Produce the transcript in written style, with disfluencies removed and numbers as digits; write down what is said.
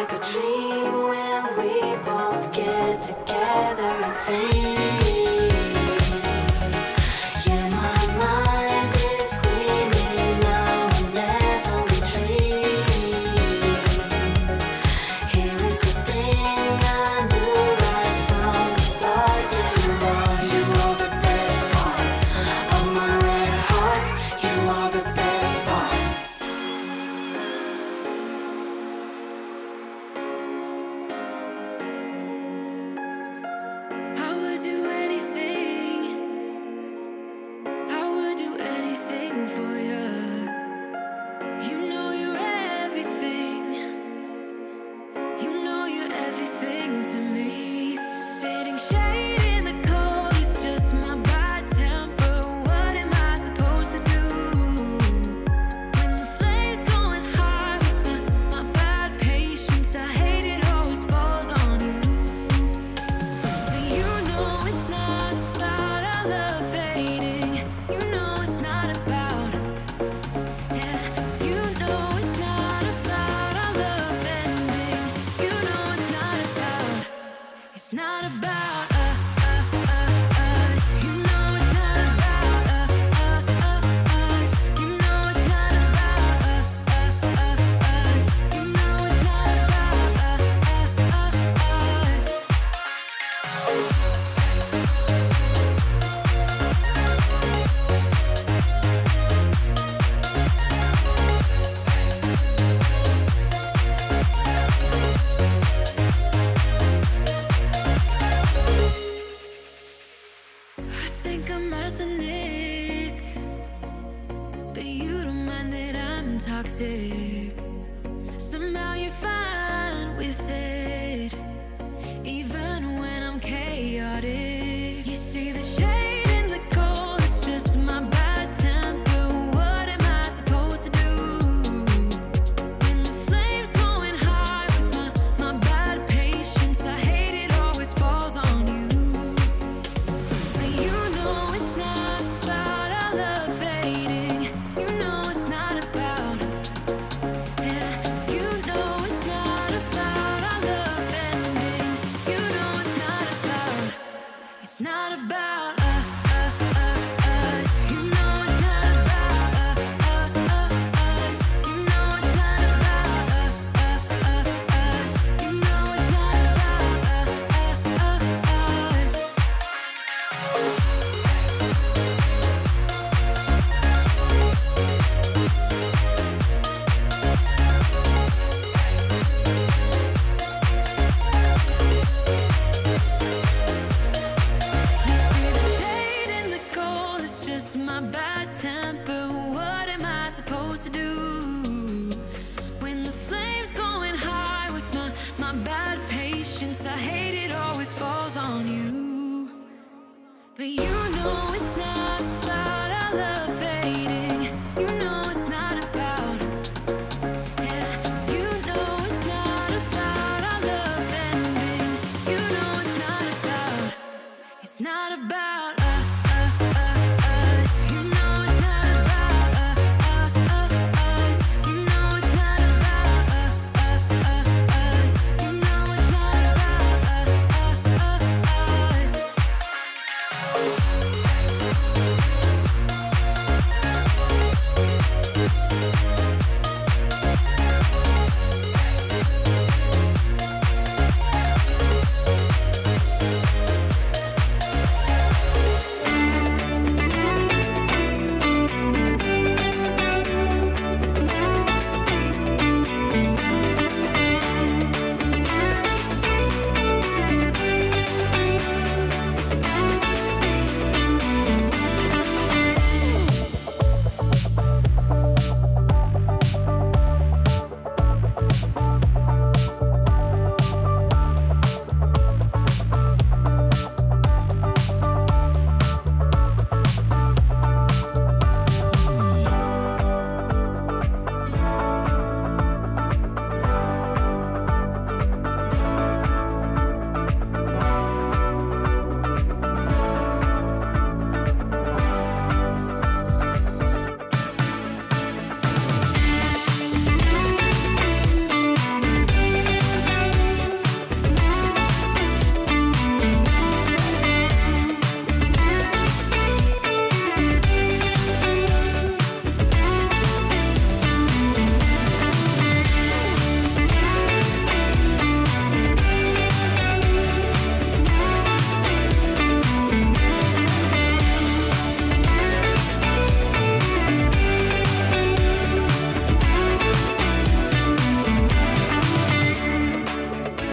like a dream when we both get together and feel. Yeah, my mind is screaming now whenever we dream. Here is the thing I knew right from the start. Yeah, you are the best part of my red heart. You are the best part. I would do anything. I would do anything for you. You know you're everything. You know you're everything to me. Spitting shade in the cold is just my bad temper. What am I supposed to do when the flames going high with my bad patience? I hate it always falls on you. But you know it's not about our love fading. You know it's not about, yeah. You know it's not about our love ending. You know it's not about, it's not about us. You know it's not about us. You know it's not about us. You know it's not about us. I think I'm arsenic, but you don't mind that I'm toxic. Somehow you're fine with it, even when I'm chaotic. You see the shade in the cold, it's just my bad temper. What am I supposed to do when the flames going high with my bad patience? I hate it always falls on you. But you know it's not about our love fading. You know it's not about, yeah. You know it's not about our love ending. You know it's not about, it's not about us. You know it's not about us. You know it's not about us. You know it's not about us. You see the shade in the cold, it's just my bad temper. What am I supposed to do when the flames going high with my bad patience? I hate it always falls on you. But you know it's not about